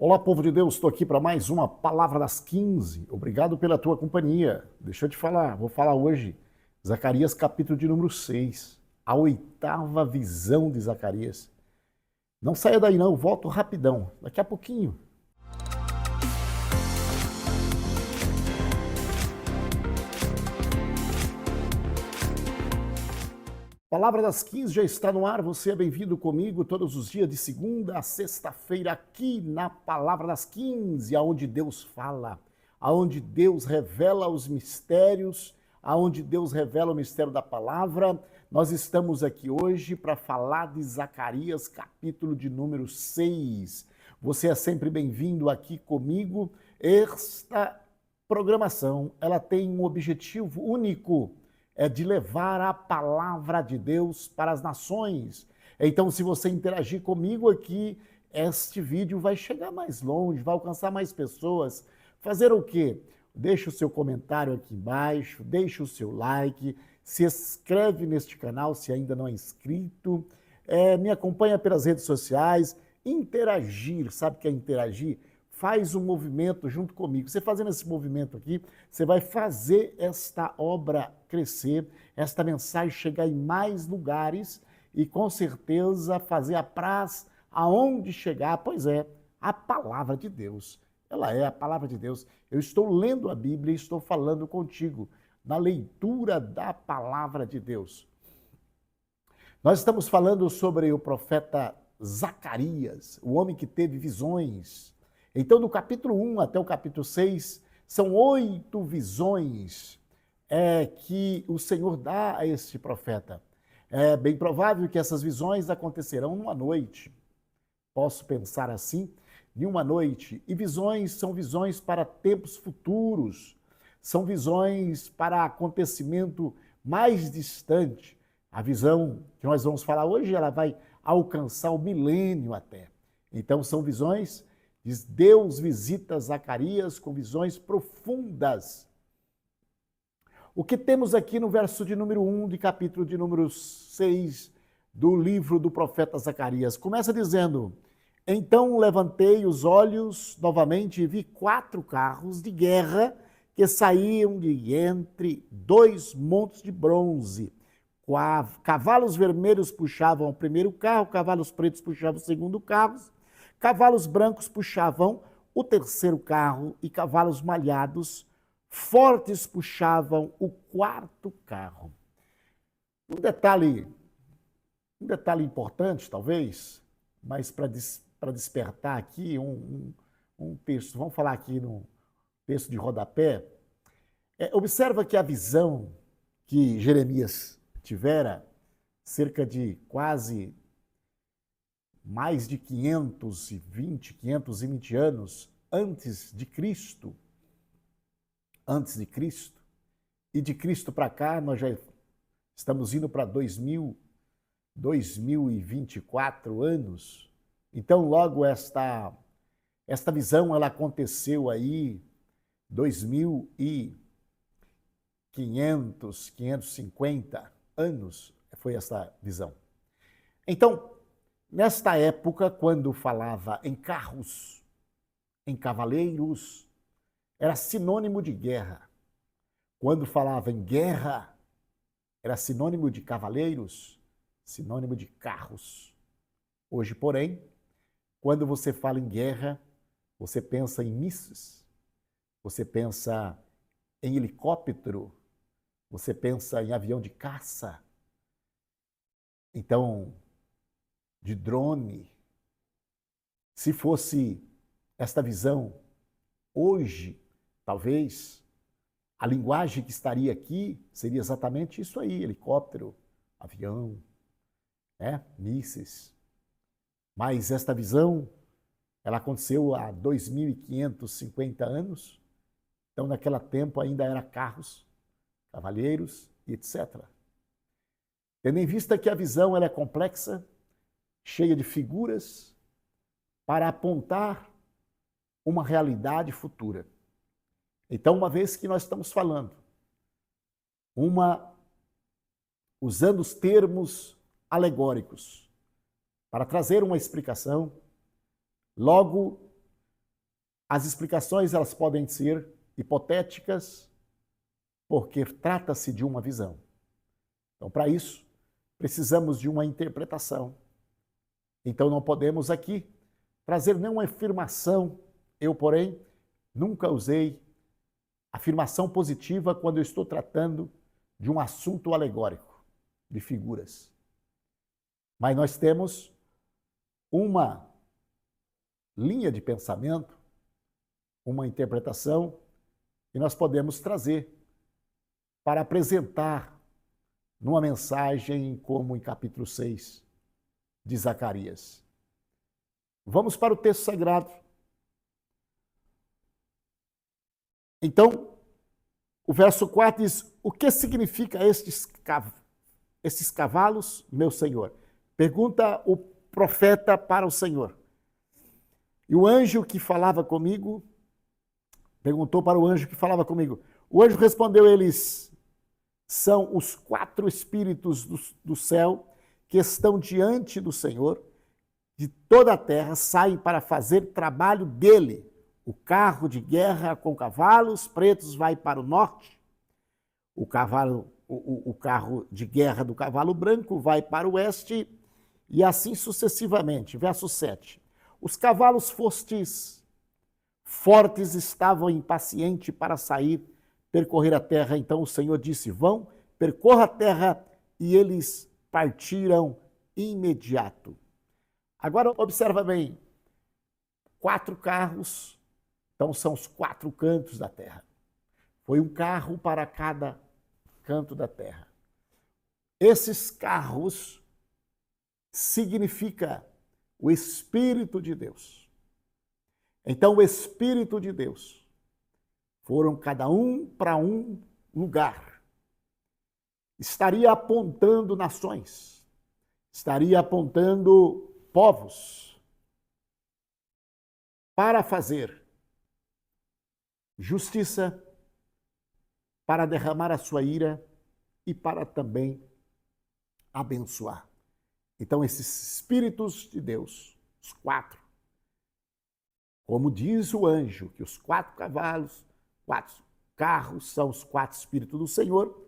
Olá, povo de Deus, estou aqui para mais uma Palavra das 15. Obrigado pela tua companhia. Deixa eu te falar, vou falar hoje, Zacarias capítulo de número 6, a oitava visão de Zacarias. Não saia daí não, volto rapidão, daqui a pouquinho. Palavra das 15 já está no ar, você é bem-vindo comigo todos os dias, de segunda a sexta-feira, aqui na Palavra das 15, aonde Deus fala, aonde Deus revela os mistérios, aonde Deus revela o mistério da palavra. Nós estamos aqui hoje para falar de Zacarias, capítulo de número 6. Você é sempre bem-vindo aqui comigo. Esta programação, ela tem um objetivo único, é de levar a palavra de Deus para as nações. Então, se você interagir comigo aqui, este vídeo vai chegar mais longe, vai alcançar mais pessoas. Fazer o quê? Deixa o seu comentário aqui embaixo, deixa o seu like, se inscreve neste canal se ainda não é inscrito, me acompanha pelas redes sociais, interagir, sabe o que é interagir? Faz um movimento junto comigo. Você fazendo esse movimento aqui, você vai fazer esta obra crescer, esta mensagem chegar em mais lugares e com certeza fazer apraz aonde chegar. Pois é, a palavra de Deus. Ela é a palavra de Deus. Eu estou lendo a Bíblia e estou falando contigo na leitura da palavra de Deus. Nós estamos falando sobre o profeta Zacarias, o homem que teve visões. Então, do capítulo 1 até o capítulo 6, são 8 visões que o Senhor dá a este profeta. É bem provável que essas visões acontecerão numa noite. Posso pensar assim, em uma noite. E visões são visões para tempos futuros, são visões para acontecimento mais distante. A visão que nós vamos falar hoje, ela vai alcançar o milênio até. Então, são visões. Deus visita Zacarias com visões profundas. O que temos aqui no verso de número 1 de capítulo de número 6 do livro do profeta Zacarias? Começa dizendo: então levantei os olhos novamente e vi 4 carros de guerra que saíam de entre 2 montes de bronze. Cavalos vermelhos puxavam o primeiro carro, cavalos pretos puxavam o segundo carro, cavalos brancos puxavam o terceiro carro e cavalos malhados fortes puxavam o 4º carro. Um detalhe importante, talvez, mas para despertar aqui um texto, vamos falar aqui no texto de rodapé. Observa que a visão que Jeremias tivera cerca de quase mais de 520 anos antes de Cristo, e de Cristo para cá, nós já estamos indo para 2024 anos. Então, logo esta visão, ela aconteceu aí 550 anos, foi essa visão. Então, nesta época, quando falava em carros, em cavaleiros, era sinônimo de guerra. Quando falava em guerra, era sinônimo de cavaleiros, sinônimo de carros. Hoje, porém, quando você fala em guerra, você pensa em mísseis, você pensa em helicóptero, você pensa em avião de caça, então, de drone. Se fosse esta visão hoje, talvez a linguagem que estaria aqui seria exatamente isso aí: helicóptero, avião, mísseis. Mas esta visão, ela aconteceu há 2.550 anos. Então, naquele tempo ainda era carros, cavaleiros e etc. Tendo em vista que a visão ela é complexa, cheia de figuras, para apontar uma realidade futura. Então, uma vez que nós estamos falando, usando os termos alegóricos para trazer uma explicação, logo As explicações elas podem ser hipotéticas, porque trata-se de uma visão. Então, para isso, precisamos de uma interpretação. Então, não podemos aqui trazer nenhuma afirmação. Eu, porém, nunca usei afirmação positiva quando eu estou tratando de um assunto alegórico, de figuras. Mas nós temos uma linha de pensamento, uma interpretação que nós podemos trazer para apresentar numa mensagem como em capítulo 6 de Zacarias. Vamos para o texto sagrado. Então, o verso 4 diz: o que significa estes cavalos, meu Senhor? Pergunta o profeta para o Senhor. E o anjo que falava comigo, perguntou para o anjo que falava comigo. O anjo respondeu, eles são os 4 espíritos do céu que estão diante do Senhor, de toda a terra, saem para fazer trabalho dele. O carro de guerra com cavalos pretos vai para o norte, o carro de guerra do cavalo branco vai para o oeste, e assim sucessivamente. Verso 7. Os cavalos fortes estavam impacientes para sair, percorrer a terra. Então o Senhor disse, vão, percorra a terra, e eles partiram imediato. Agora observa bem, 4 carros, então são os 4 cantos da terra. Foi um carro para cada canto da terra. Esses carros significa o Espírito de Deus. Então o Espírito de Deus foram cada um para um lugar. Estaria apontando nações, estaria apontando povos para fazer justiça, para derramar a sua ira e para também abençoar. Então, esses espíritos de Deus, os 4, como diz o anjo, que os 4 cavalos, 4 carros são os 4 espíritos do Senhor,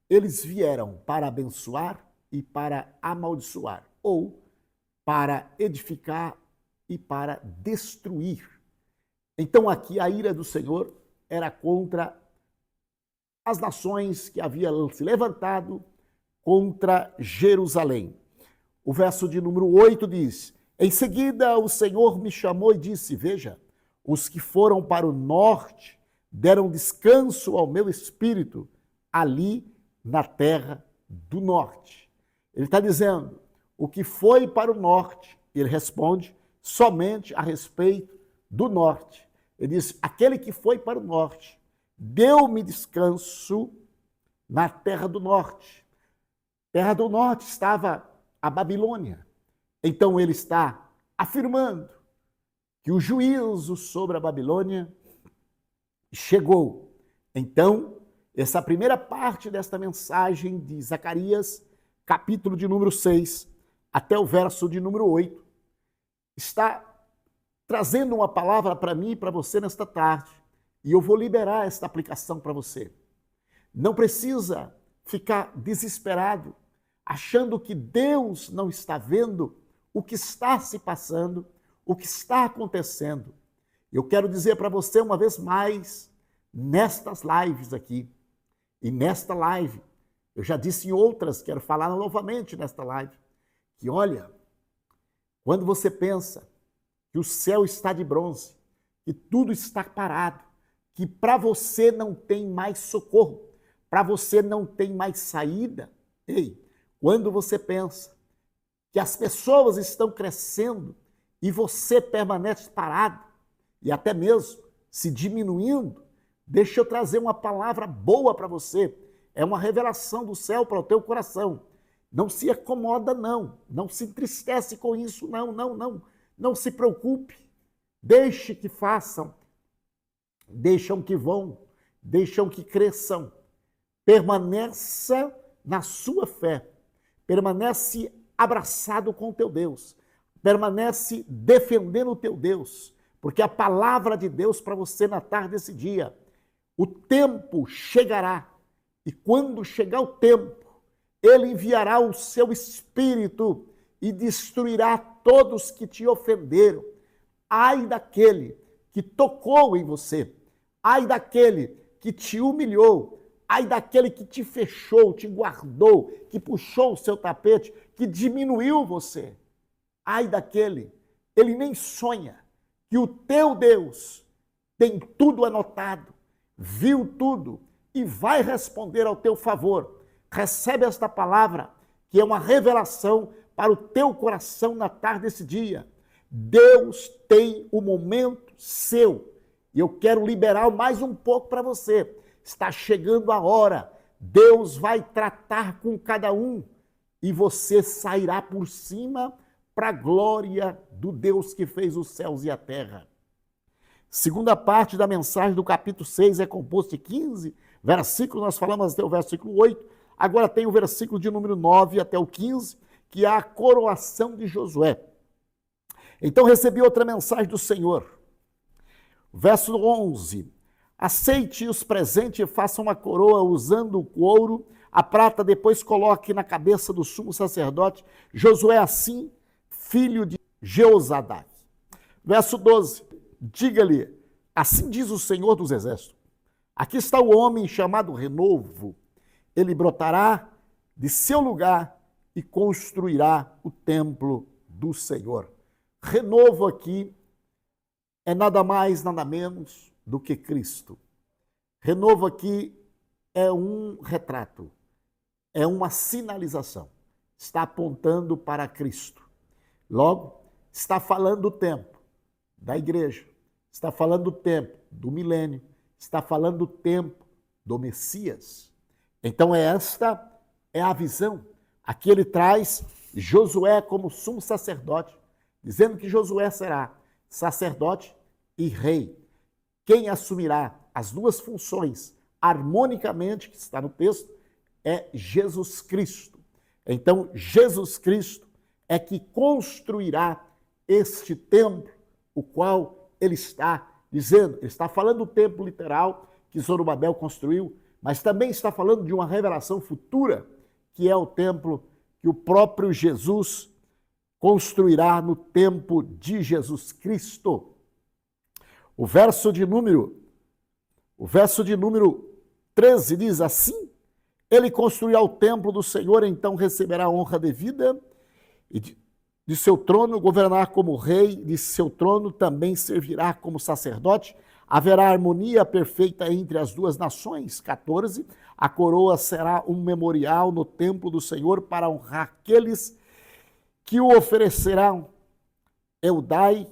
eles vieram para abençoar e para amaldiçoar, ou para edificar e para destruir. Então, aqui a ira do Senhor era contra as nações que haviam se levantado contra Jerusalém. O verso de número 8 diz, em seguida o Senhor me chamou e disse, veja, os que foram para o norte deram descanso ao meu espírito ali na terra do norte. Ele está dizendo, o que foi para o norte, ele responde somente a respeito do norte. Ele diz, aquele que foi para o norte deu-me descanso na terra do norte. Terra do norte estava a Babilônia. Então ele está afirmando que o juízo sobre a Babilônia chegou. Então, essa primeira parte desta mensagem de Zacarias, capítulo de número 6, até o verso de número 8, está trazendo uma palavra para mim e para você nesta tarde. E eu vou liberar esta aplicação para você. Não precisa ficar desesperado, achando que Deus não está vendo o que está se passando, o que está acontecendo. Eu quero dizer para você uma vez mais, nestas lives aqui, e nesta live, eu já disse em outras, quero falar novamente nesta live, que olha, quando você pensa que o céu está de bronze, que tudo está parado, que para você não tem mais socorro, para você não tem mais saída, ei, quando você pensa que as pessoas estão crescendo e você permanece parado e até mesmo se diminuindo, deixa eu trazer uma palavra boa para você. É uma revelação do céu para o teu coração. Não se acomoda, não. Não se entristece com isso, não. Não se preocupe. Deixe que façam. Deixam que vão. Deixam que cresçam. Permaneça na sua fé. Permanece abraçado com o teu Deus. Permanece defendendo o teu Deus. porque a palavra de Deus para você na tarde desse dia, o tempo chegará, e quando chegar o tempo, ele enviará o seu Espírito e destruirá todos que te ofenderam. Ai daquele que tocou em você, ai daquele que te humilhou, ai daquele que te fechou, te guardou, que puxou o seu tapete, que diminuiu você. Ai daquele, ele nem sonha que o teu Deus tem tudo anotado, viu tudo e vai responder ao teu favor. Recebe esta palavra, que é uma revelação para o teu coração na tarde desse dia. Deus tem o momento seu. E eu quero liberar mais um pouco para você. Está chegando a hora. Deus vai tratar com cada um e você sairá por cima para a glória do Deus que fez os céus e a terra. Segunda parte da mensagem do capítulo 6 é composta de 15 versículos, nós falamos até o versículo 8, agora tem o versículo de número 9 até o 15, que é a coroação de Josué. Então recebi outra mensagem do Senhor. Verso 11, aceite os presentes e faça uma coroa usando o ouro, a prata, depois coloque na cabeça do sumo sacerdote Josué assim, filho de Jeozadá. Verso 12, diga-lhe, assim diz o Senhor dos Exércitos, aqui está o homem chamado Renovo, ele brotará de seu lugar e construirá o templo do Senhor. Renovo aqui é nada mais, nada menos do que Cristo. Renovo aqui é um retrato, é uma sinalização. Está apontando para Cristo. Logo, está falando do tempo da igreja, está falando do tempo do milênio, está falando do tempo do Messias. Então esta é a visão. Aqui ele traz Josué como sumo sacerdote, dizendo que Josué será sacerdote e rei. Quem assumirá as duas funções harmonicamente, que está no texto, é Jesus Cristo. Então, Jesus Cristo é que construirá este templo, o qual ele está dizendo. Ele está falando do templo literal que Zorobabel construiu, mas também está falando de uma revelação futura, que é o templo que o próprio Jesus construirá no tempo de Jesus Cristo. O verso de número 13 diz assim: ele construirá o templo do Senhor, então receberá a honra devida, e de seu trono governará como rei, de seu trono também servirá como sacerdote. Haverá harmonia perfeita entre as duas nações. 14. A coroa será um memorial no templo do Senhor para honrar aqueles que o oferecerão: Eudai,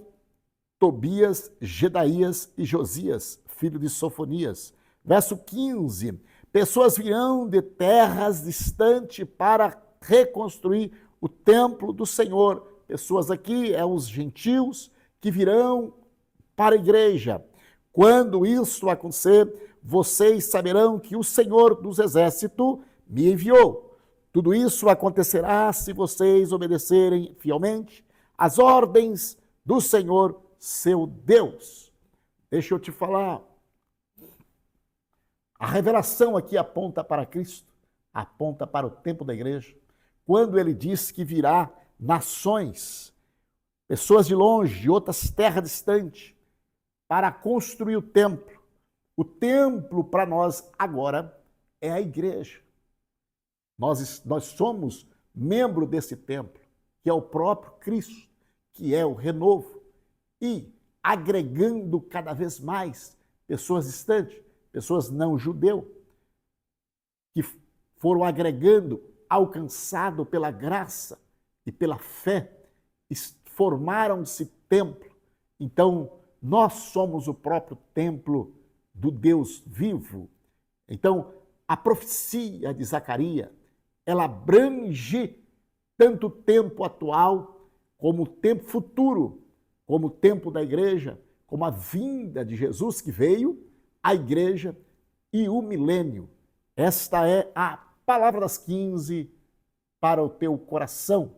Tobias, Gedaías e Josias, filho de Sofonias. Verso 15. Pessoas virão de terras distantes para reconstruir o templo do Senhor. Pessoas aqui, os gentios que virão para a igreja. Quando isso acontecer, vocês saberão que o Senhor dos Exércitos me enviou. Tudo isso acontecerá se vocês obedecerem fielmente às ordens do Senhor, seu Deus. Deixa eu te falar. A revelação aqui aponta para Cristo, aponta para o tempo da igreja. Quando ele diz que virá nações, pessoas de longe, de outras terras distantes, para construir o templo. O templo para nós agora é a igreja. Nós somos membro desse templo, que é o próprio Cristo, que é o renovo. E agregando cada vez mais pessoas distantes, pessoas não judeus, que foram agregando, alcançado pela graça e pela fé, formaram-se templo. Então, nós somos o próprio templo do Deus vivo. Então, a profecia de Zacarias, ela abrange tanto o tempo atual, como o tempo futuro, como o tempo da igreja, como a vinda de Jesus que veio, a igreja e o milênio. Esta é a palavra das 15 para o teu coração.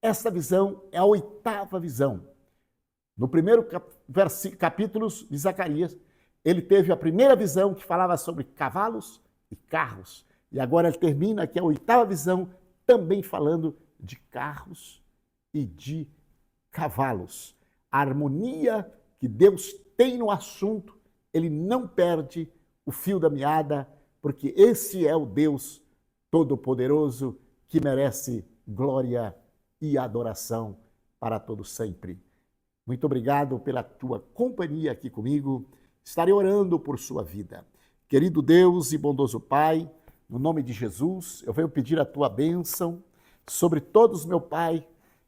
Esta visão é a 8ª visão. No capítulos de Zacarias, ele teve a primeira visão que falava sobre cavalos e carros. E agora ele termina aqui a 8ª visão, também falando de carros e de cavalos. A harmonia que Deus tem no assunto, ele não perde o fio da meada, porque esse é o Deus Todo-Poderoso que merece glória e adoração para todo sempre. Muito obrigado pela tua companhia aqui comigo. Estarei orando por sua vida. Querido Deus e bondoso Pai, no nome de Jesus, eu venho pedir a tua bênção sobre todos, meu Pai,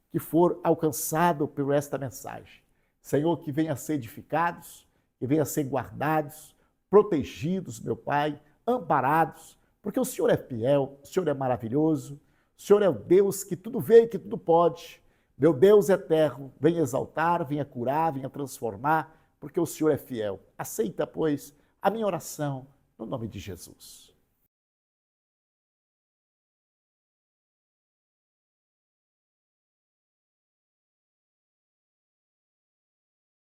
que for alcançado por esta mensagem. Senhor, que venha a ser edificados, que venha a ser guardados, protegidos, meu Pai, amparados, porque o Senhor é fiel, o Senhor é maravilhoso, o Senhor é o Deus que tudo vê e que tudo pode. Meu Deus eterno, venha exaltar, venha curar, venha transformar, porque o Senhor é fiel. Aceita, pois, a minha oração no nome de Jesus.